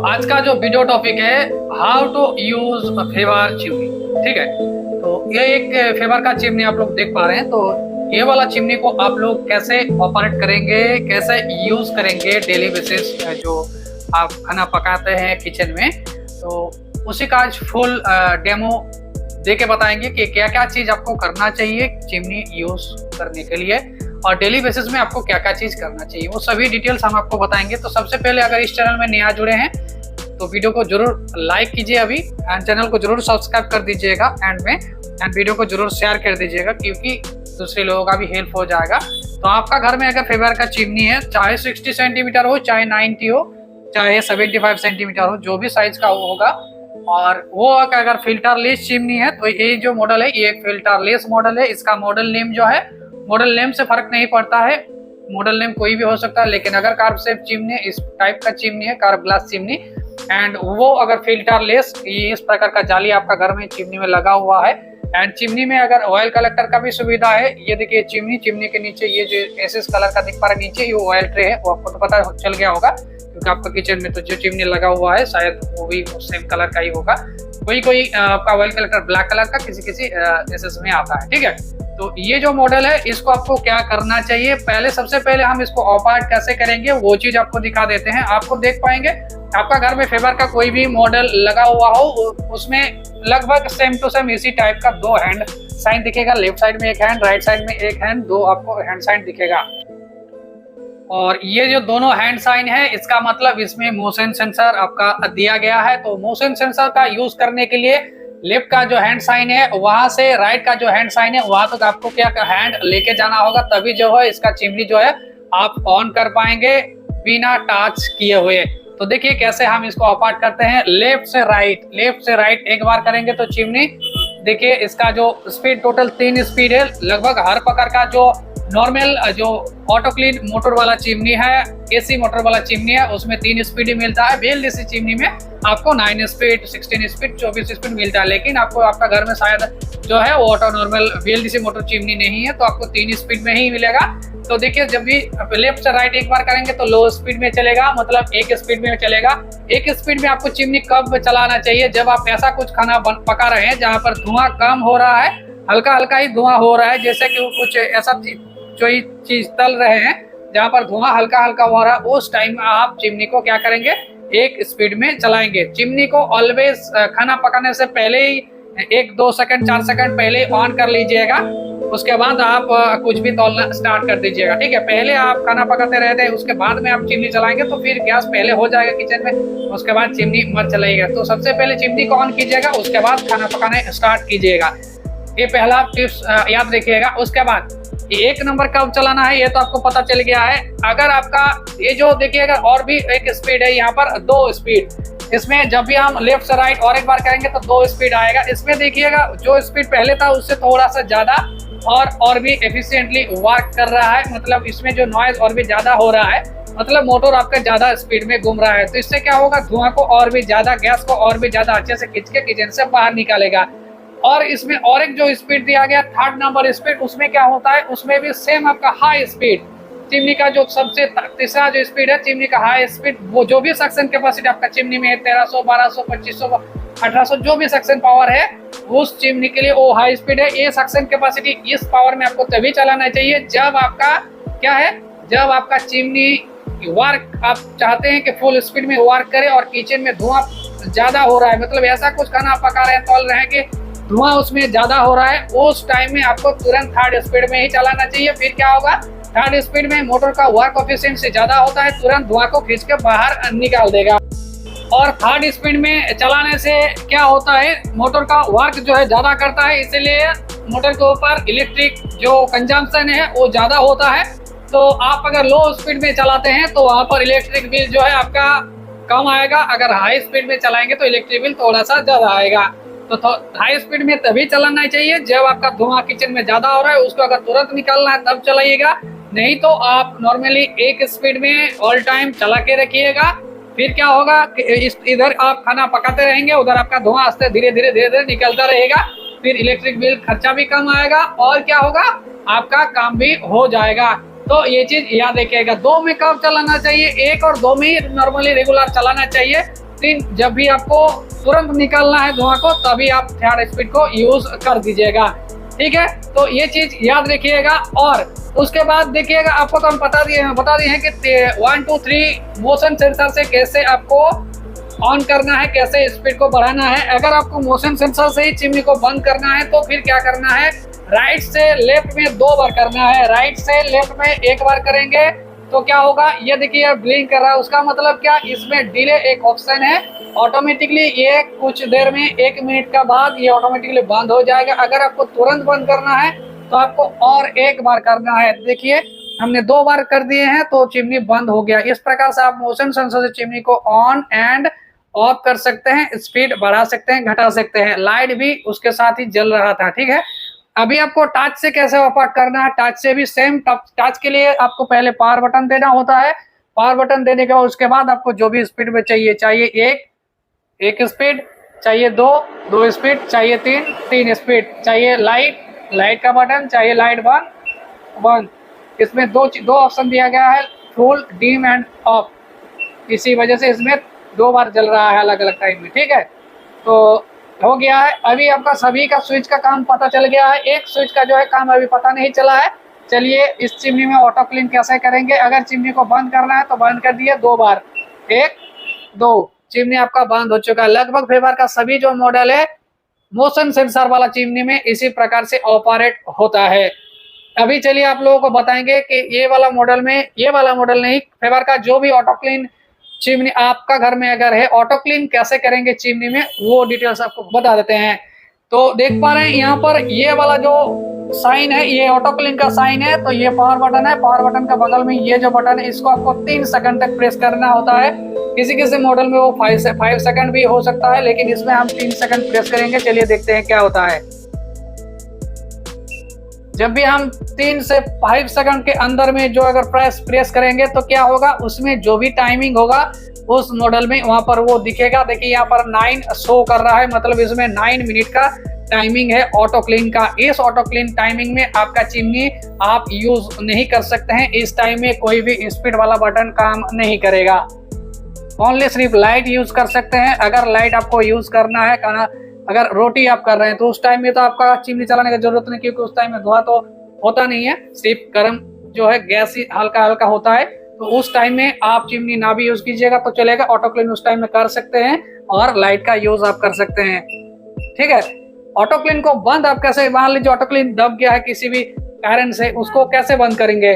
आज का जो वीडियो टॉपिक है how to use Faber chimney. ठीक है, तो ये एक फेवर का चिमनी आप लोग देख पा रहे हैं। तो ये वाला चिमनी को आप लोग कैसे ऑपरेट करेंगे, कैसे यूज करेंगे डेली बेसिस जो आप खाना पकाते हैं किचन में, तो उसी का आज फुल डेमो दे के बताएंगे कि क्या क्या चीज आपको करना चाहिए चिमनी यूज करने के लिए और डेली बेसिस में आपको क्या क्या चीज करना चाहिए, वो सभी डिटेल्स हम आपको बताएंगे। तो सबसे पहले अगर इस चैनल में नया जुड़े हैं तो वीडियो को जरूर लाइक कीजिए अभी, एंड चैनल को जरूर सब्सक्राइब कर दीजिएगा एंड में, एंड वीडियो को जरूर शेयर कर दीजिएगा क्योंकि दूसरे लोगों का भी हेल्प हो जाएगा। तो आपका घर में अगर फेवर का चिमनी है, चाहे 60 सेंटीमीटर हो, चाहे 90 हो, चाहे 75 सेंटीमीटर हो, जो भी साइज का वो होगा, और वो अगर फिल्टरलेस चिमनी है तो ये जो मॉडल है ये एक फिल्टरलेस मॉडल है। इसका मॉडल नेम जो है, मॉडल नेम से फर्क नहीं पड़ता है, मॉडल नेम कोई भी हो सकता है, लेकिन अगर कार्ब शेप चिमनी इस टाइप का चिमनी है, कार्ब ग्लास चिमनी, एंड वो अगर फिल्टरलेस, ये इस प्रकार का जाली आपका घर में चिमनी में लगा हुआ है, एंड चिमनी में अगर ऑयल कलेक्टर का भी सुविधा है। ये देखिए चिमनी के नीचे ये जो एसेस कलर का दिख पा रहा है नीचे, ये ऑयल ट्रे है, वो आपको तो पता चल गया होगा क्योंकि आपका किचन में तो जो चिमनी लगा हुआ है शायद वो भी सेम कलर का ही होगा। कोई आपका ऑयल कलेक्टर ब्लैक कलर का किसी एसेस में आता है। ठीक है, तो ये जो मॉडल है इसको आपको क्या करना चाहिए, सबसे पहले हम इसको ऑपरेट कैसे करेंगे वो चीज आपको दिखा देते हैं। आपको देख पाएंगे आपका घर में फेवर का कोई भी मॉडल लगा हुआ हो, उसमें लगभग सेम टू सेम इसी टाइप का दो हैंड साइन दिखेगा, लेफ्ट साइड में एक हैंड, राइट साइड में एक हैंड, दो आपको हैंड साइन दिखेगा। और ये जो दोनों हैंड साइन है इसका मतलब इसमें मोशन सेंसर आपका दिया गया है। तो मोशन सेंसर का यूज करने के लिए लेफ्ट का जो हैंड साइन है वहां से राइट का जो हैंड साइन है वहां तक आपको क्या हैंड लेके जाना होगा, तभी जो है इसका चिमनी जो है आप ऑन कर पाएंगे बिना टच किए हुए। तो देखिए कैसे हम इसको ऑपरेट करते हैं, लेफ्ट से राइट एक बार करेंगे तो चिमनी देखिए इसका जो स्पीड टोटल 3 स्पीड है। लगभग हर प्रकार का जो नॉर्मल जो ऑटो क्लीन मोटर वाला चिमनी है, एसी मोटर वाला चिमनी है, उसमें 3 स्पीड ही मिलता है। VLDC चिमनी में आपको 9 स्पीड, 16 स्पीड, 24 स्पीड मिलता है, लेकिन आपको आपका घर में शायद जो है वो auto normal VLDC motor chimney नहीं है तो आपको 3 स्पीड में ही मिलेगा। तो देखिए जब भी लेफ्ट से राइट एक बार करेंगे तो लो स्पीड में चलेगा, मतलब 1 स्पीड में चलेगा। 1 स्पीड में आपको चिमनी कब चलाना चाहिए, जब आप ऐसा कुछ खाना पका रहे हैं जहाँ पर धुआं कम हो रहा है, हल्का हल्का ही धुआं हो रहा है, जैसे कि कुछ ऐसा जो चीज तल रहे हैं जहाँ पर धुआं हल्का हल्का हो रहा है, उस टाइम में आप चिमनी को क्या करेंगे 1 स्पीड में चलाएंगे। चिमनी को ऑलवेज खाना पकाने से पहले ही 1, 2 सेकंड, 4 सेकंड पहले ऑन कर लीजिएगा, उसके बाद आप कुछ भी तौलना स्टार्ट कर दीजिएगा। ठीक है, पहले आप खाना पकाते रहते हैं, उसके बाद में आप चिमनी चलाएंगे तो फिर गैस पहले हो जाएगा किचन में, उसके बाद चिमनी मत चलाइएगा। तो सबसे पहले चिमनी को ऑन कीजिएगा, उसके बाद खाना पकाने स्टार्ट कीजिएगा। ये पहला टिप्स याद रखिएगा। उसके बाद 1 नंबर कब चलाना है ये तो आपको पता चल गया है। अगर आपका ये जो देखिएगा और भी एक स्पीड है, यहाँ पर 2 स्पीड, इसमें जब भी हम लेफ्ट से राइट और एक बार करेंगे तो 2 स्पीड आएगा। इसमें देखिएगा जो स्पीड पहले था उससे थोड़ा सा ज्यादा और भी एफिशिएंटली वर्क कर रहा है, मतलब इसमें जो नॉइज और भी ज्यादा हो रहा है, मतलब मोटर आपका ज्यादा स्पीड में घूम रहा है। तो इससे क्या होगा, धुआं को और भी ज्यादा, गैस को और भी ज्यादा अच्छे से खींच के किचन से बाहर निकालेगा। और इसमें और एक जो स्पीड दिया गया 3rd नंबर स्पीड, उसमें क्या होता है, उसमें भी सेम आपका हाई स्पीड चिमनी का जो सबसे तीसरा जो स्पीड है चिमनी का हाई स्पीड, वो जो भी सक्शन कैपेसिटी आपका चिमनी में है 1300, 1200, 2500, 1800 जो भी सक्शन पावर है उस चिमनी के लिए वो हाई स्पीड है। ये सक्शन कैपेसिटी इस पावर में आपको तभी चलाना चाहिए जब आपका क्या है, जब आपका चिमनी वर्क आप चाहते हैं कि फुल स्पीड में वर्क करे और किचन में धुआं ज्यादा हो रहा है, मतलब ऐसा कुछ खाना पका रहे हैं, तौल रहे हैं कि धुआं उसमें ज्यादा हो रहा है, उस टाइम में आपको तुरंत 3rd स्पीड में ही चलाना चाहिए। फिर क्या होगा, 3rd स्पीड में मोटर का वर्क एफिशिएंसी ज्यादा होता है, तुरंत धुआं को खींच के बाहर निकाल देगा। और 3rd स्पीड में चलाने से क्या होता है, मोटर का वर्क जो है ज्यादा करता है, इसलिए मोटर के ऊपर इलेक्ट्रिक जो कंजम्पशन है वो ज्यादा होता है। तो आप अगर लो स्पीड में चलाते हैं तो वहां पर इलेक्ट्रिक बिल जो है आपका कम आएगा, अगर हाई स्पीड में चलाएंगे तो इलेक्ट्रिक बिल थोड़ा सा ज्यादा आएगा। तो हाई स्पीड में तभी चलाना चाहिए जब आपका धुआं किचन में ज्यादा हो रहा है, उसको अगर तुरंत निकालना है तब चलाइएगा, नहीं तो आप नॉर्मली 1 स्पीड में ऑल टाइम चला के रखिएगा। फिर क्या होगा, इधर आप खाना पकाते रहेंगे, उधर आपका धुआं आस्ते धीरे धीरे निकलता रहेगा, फिर इलेक्ट्रिक बिल खर्चा भी कम आएगा और क्या होगा, आपका काम भी हो जाएगा। तो ये चीज याद रखिएगा। 2 में कब चलाना चाहिए, 1 और 2 में ही नॉर्मली रेगुलर चलाना चाहिए। जब भी आपको तुरंत निकालना है धुआं को, तभी आप थर्ड स्पीड को यूज कर दीजिएगा। ठीक है, तो ये चीज याद रखिएगा। और उसके बाद देखिएगा, आपको तो हम बता दिए हैं कि 1 2 3 मोशन सेंसर से कैसे आपको ऑन करना है, कैसे स्पीड को बढ़ाना है। अगर आपको मोशन सेंसर से ही चिमनी को बंद करना है तो फिर क्या करना है, राइट से लेफ्ट में 2 बार करना है। राइट से लेफ्ट में 1 बार करेंगे तो क्या होगा, ये देखिए ब्लिंक कर रहा है। उसका मतलब क्या, इसमें डिले एक ऑप्शन है, ऑटोमेटिकली ये कुछ देर में 1 मिनट का बाद ये ऑटोमेटिकली बंद हो जाएगा। अगर आपको तुरंत बंद करना है तो आपको और 1 बार करना है। देखिए हमने 2 बार कर दिए हैं तो चिमनी बंद हो गया। इस प्रकार से आप मोशन सेंसर से चिमनी को ऑन एंड ऑफ कर सकते हैं, स्पीड बढ़ा सकते हैं, घटा सकते हैं। लाइट भी उसके साथ ही जल रहा था। ठीक है, अभी आपको टच से कैसे ऑपरेट करना है, टच से भी सेम। टच के लिए आपको पहले पावर बटन देना होता है। पावर बटन देने के बाद उसके बाद आपको जो भी स्पीड में चाहिए, एक स्पीड चाहिए, 2 स्पीड चाहिए, 3 स्पीड चाहिए, लाइट का बटन चाहिए, लाइट बंद। इसमें दो ऑप्शन दिया गया है, फुल, डिम एंड ऑफ। इसी वजह से इसमें 2 बार जल रहा है अलग अलग टाइम में। ठीक है, तो हो गया है। अभी आपका सभी का स्विच का काम पता चल गया है। एक स्विच का जो है काम अभी पता नहीं चला है। चलिए इस चिमनी में ऑटो क्लीन कैसे करेंगे। अगर चिमनी को बंद करना है तो बंद कर दिए 2 बार, 1 2, चिमनी आपका बंद हो चुका है। लगभग फेवर का सभी जो मॉडल है मोशन सेंसर वाला चिमनी में इसी प्रकार से ऑपरेट होता है। अभी चलिए आप लोगों को बताएंगे कि ये वाला मॉडल नहीं, फेवर का जो भी ऑटो क्लीन चिमनी आपका घर में अगर है, ऑटो क्लीन कैसे करेंगे चिमनी में, वो डिटेल्स आपको बता देते हैं। तो देख पा रहे हैं यहाँ पर ये वाला जो साइन है, ये ऑटो क्लीन का साइन है। तो ये पावर बटन है, पावर बटन का बगल में ये जो बटन है, इसको आपको 3 सेकंड तक प्रेस करना होता है। किसी मॉडल में वो 5 सेकंड भी हो सकता है, लेकिन इसमें हम 3 सेकंड प्रेस करेंगे। चलिए देखते हैं क्या होता है। जब भी हम 3 से 5 सेकंड के अंदर में जो अगर प्रेस करेंगे तो क्या होगा, उसमें जो भी टाइमिंग होगा उस मॉडल में वहां पर वो दिखेगा। देखिए यहाँ पर 9 शो कर रहा है, मतलब इसमें 9 मिनट का टाइमिंग है ऑटो क्लीन का। इस ऑटो क्लीन टाइमिंग में आपका चिमनी आप यूज नहीं कर सकते हैं। इस टाइम में कोई भी स्पीड वाला बटन काम नहीं करेगा। ओनली सिर्फ लाइट यूज कर सकते हैं। अगर लाइट आपको यूज करना है, अगर रोटी आप कर रहे हैं तो उस टाइम में तो आपका चिमनी चलाने की जरूरत नहीं, क्योंकि उस टाइम में धुआं तो होता नहीं है, सिर्फ गर्म जो है गैस ही हल्का हल्का होता है। तो उस टाइम में आप चिमनी ना भी यूज कीजिएगा तो चलेगा। ऑटो क्लीन उस टाइम में कर सकते हैं और लाइट का यूज आप कर सकते हैं। ठीक है, ऑटो क्लीन को बंद आप कैसे, मान लीजिए ऑटो क्लीन दब गया है किसी भी कारण से, उसको कैसे बंद करेंगे।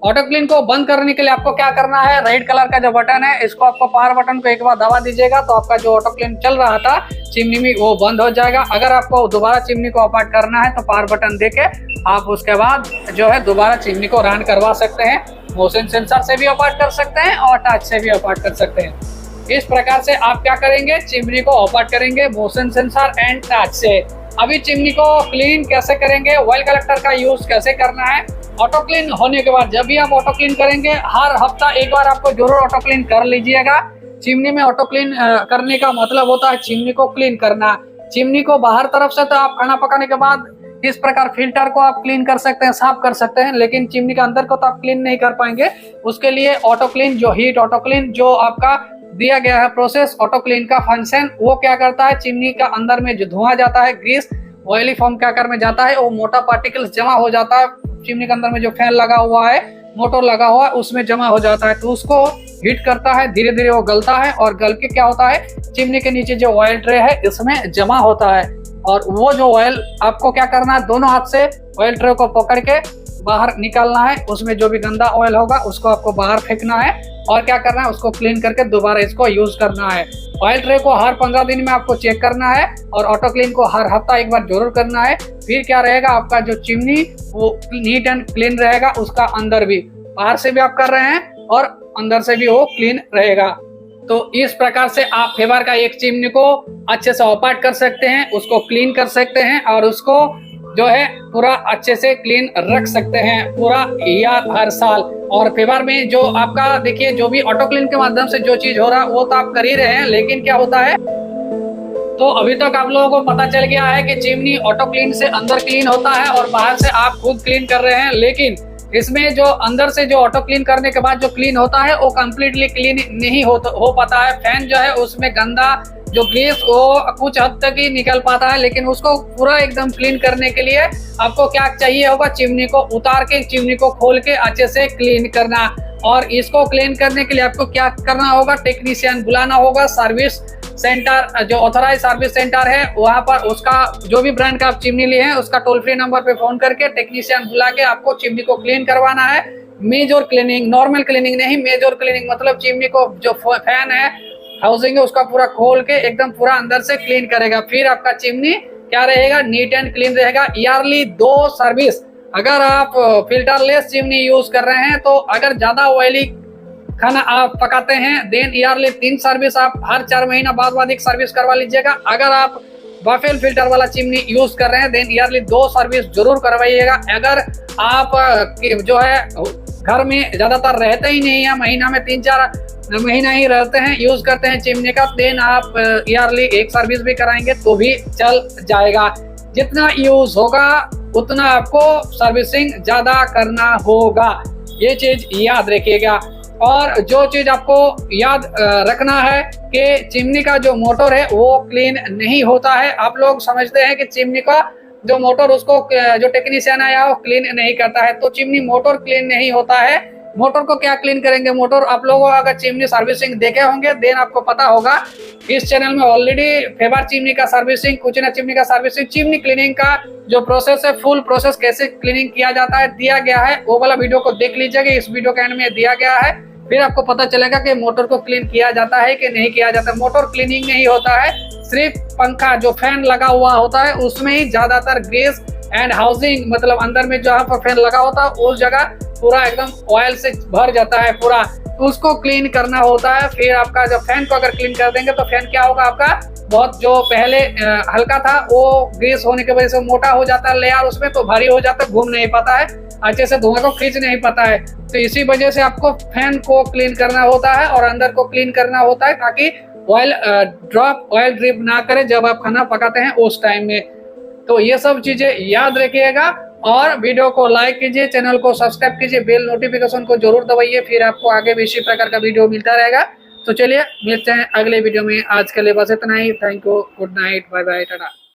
ऑटो क्लीन को बंद करने के लिए आपको क्या करना है, रेड कलर का जो बटन है, इसको आपको पावर बटन को एक बार दबा दीजिएगा तो आपका जो ऑटो क्लीन चल रहा था चिमनी में वो बंद हो जाएगा। अगर आपको दोबारा चिमनी को ऑपरेट करना है तो पावर बटन देके आप उसके बाद जो है दोबारा चिमनी को रन करवा सकते हैं। मोशन सेंसर से भी ऑपरेट कर सकते हैं और टच से भी ऑपरेट कर सकते हैं। इस प्रकार से आप क्या करेंगे, चिमनी को ऑपरेट करेंगे मोशन सेंसर एंड टच से। अभी चिमनी को क्लीन कैसे करेंगे, ऑयल कलेक्टर का यूज कैसे करना है। ऑटो क्लीन होने के बाद जब भी आप ऑटो क्लीन करेंगे, हर हफ्ता एक बार आपको जरूर ऑटो क्लीन कर लीजिएगा। चिमनी में ऑटो क्लीन करने का मतलब होता है चिमनी को क्लीन करना। चिमनी को बाहर तरफ से तो आप खाना पकाने के बाद इस प्रकार फिल्टर को आप क्लीन कर सकते हैं, साफ कर सकते हैं, लेकिन चिमनी के अंदर को तो आप क्लीन नहीं कर पाएंगे। उसके लिए ऑटो क्लीन जो हीट ऑटो क्लीन जो आपका दिया गया है प्रोसेस, ऑटो क्लीन का फंक्शन, वो क्या करता है, चिमनी का अंदर में जो धुआं जाता है, ग्रीस ऑयली फॉर्म क्या कर में जाता है, वो मोटा पार्टिकल्स जमा हो जाता है चिमनी के अंदर में। जो फैन लगा हुआ है, मोटर लगा हुआ है, उसमें जमा हो जाता है। तो उसको हीट करता है, धीरे धीरे वो गलता है और गल के क्या होता है, चिमनी के नीचे जो ऑयल ट्रे है इसमें जमा होता है। और वो जो ऑयल आपको क्या करना है, दोनों हाथ से ऑयल ट्रे को पकड़ के बाहर निकालना है। उसमें जो भी गंदा ऑयल होगा उसको आपको बाहर फेंकना है और क्या करना है, उसको क्लीन करके दोबारा इसको यूज करना है। ऑयल ट्रे को हर 15 दिन में आपको चेक करना है और ऑटो क्लीन को हर हफ्ता एक बार जरूर करना है। फिर क्या रहेगा, आपका जो चिमनी वो नीट एंड क्लीन रहेगा। उसका अंदर भी, बाहर से भी आप कर रहे हैं और अंदर से भी वो क्लीन रहेगा। तो इस प्रकार से आप फेवर का एक चिमनी को अच्छे से ऑपरेट कर सकते हैं, उसको क्लीन कर सकते हैं और उसको जो है पूरा अच्छे से क्लीन रख सकते हैं पूरा ईयर हर साल। और फेवर में जो आपका देखिए, जो भी ऑटो क्लीन के माध्यम से जो चीज हो रहा है वो तो आप कर ही रहे हैं, लेकिन क्या होता है, तो अभी तक आप लोगों को पता चल गया है कि चिमनी ऑटो क्लीन से अंदर क्लीन होता है और बाहर से आप खुद क्लीन कर रहे हैं। लेकिन इसमें जो अंदर से जो ऑटो क्लीन करने के बाद जो क्लीन होता है वो कंप्लीटली क्लीन नहीं हो पाता है। फैन जो है उसमें गंदा जो ग्रीस वो कुछ हद तक ही निकल पाता है, लेकिन उसको पूरा एकदम क्लीन करने के लिए आपको क्या चाहिए होगा, चिमनी को उतार के चिमनी को खोल के अच्छे से क्लीन करना। और इसको क्लीन करने के लिए आपको क्या करना होगा, टेक्नीशियन बुलाना होगा। सर्विस सेंटर जो ऑथराइज सर्विस सेंटर है वहां पर उसका जो भी ब्रांड का आप चिमनी लिए हैं उसका टोल फ्री नंबर पे फोन करके टेक्नीशियन बुला के आपको चिमनी को क्लीन करवाना है। मेजर क्लीनिंग, नॉर्मल क्लीनिंग नहीं, मेजर क्लीनिंग मतलब चिमनी को जो फैन है हाउसिंग है उसका पूरा खोल के एकदम पूरा अंदर से क्लीन करेगा। फिर आपका चिमनी क्या रहेगा, नीट एंड क्लीन रहेगा। Yearly 2 service. अगर आप फिल्टरलेस चिमनी यूज कर रहे हैं तो अगर ज्यादा ऑयली खाना आप पकाते हैं देन ईयरली 3 सर्विस आप हर 4 महीना बाद एक सर्विस करवा लीजिएगा। अगर आप बफेल फिल्टर वाला चिमनी यूज कर रहे हैं देन ईयरली 2 सर्विस जरूर करवाइएगा। अगर आप जो है घर में ज्यादातर रहते ही नहीं है, महीना में 3-4 महीना ही रहते हैं, यूज करते हैं चिमनी का, देन आप ईयरली 1 सर्विस भी कराएंगे तो भी चल जाएगा। जितना यूज होगा उतना आपको सर्विसिंग ज्यादा करना होगा, ये चीज याद रखिएगा। और जो चीज आपको याद रखना है कि चिमनी का जो मोटर है वो क्लीन नहीं होता है। आप लोग समझते हैं कि चिमनी का जो मोटर उसको जो टेक्नीशियन आया वो क्लीन नहीं करता है, तो चिमनी मोटर क्लीन नहीं होता है। मोटर को क्या क्लीन करेंगे, मोटर आप लोगों अगर चिमनी सर्विसिंग देखे होंगे देन आपको पता होगा इस चैनल में ऑलरेडी फेबर चिमनी का सर्विसिंग, कुचिना चिमनी का सर्विसिंग, चिमनी क्लीनिंग का जो प्रोसेस है फुल प्रोसेस कैसे क्लीनिंग किया जाता है दिया गया है। वो वाला वीडियो को देख लीजिएगा, इस वीडियो के एंड में दिया गया है। फिर आपको पता चलेगा कि मोटर को क्लीन किया जाता है कि नहीं किया जाता। मोटर क्लीनिंग नहीं होता है, सिर्फ पंखा जो फैन लगा हुआ होता है उसमें ही ज्यादातर ग्रीस एंड हाउसिंग मतलब अंदर में जहाँ पर फैन लगा होता है उस जगह पूरा एकदम ऑयल से भर जाता है पूरा, तो उसको क्लीन करना होता है। फिर आपका जब फैन को अगर क्लीन कर देंगे तो फैन क्या होगा, आपका बहुत जो पहले हल्का था वो ग्रीस होने की वजह से मोटा हो जाता है लेयर उसमें, तो भारी हो जाता है, घूम नहीं पाता है अच्छे से, धुआं को खींच नहीं पाता है। तो इसी वजह से आपको फैन को क्लीन करना होता है और अंदर को क्लीन करना होता है ताकि ऑयल ड्रॉप ऑयल ड्रिप ना करे जब आप खाना पकाते हैं उस टाइम में। तो ये सब चीजें याद रखिएगा और वीडियो को लाइक कीजिए, चैनल को सब्सक्राइब कीजिए, बेल नोटिफिकेशन को जरूर दबाइए, फिर आपको आगे भी इसी प्रकार का वीडियो मिलता रहेगा। तो चलिए मिलते हैं अगले वीडियो में, आज के लिए बस इतना ही। Thank you, good night, bye bye, Tata.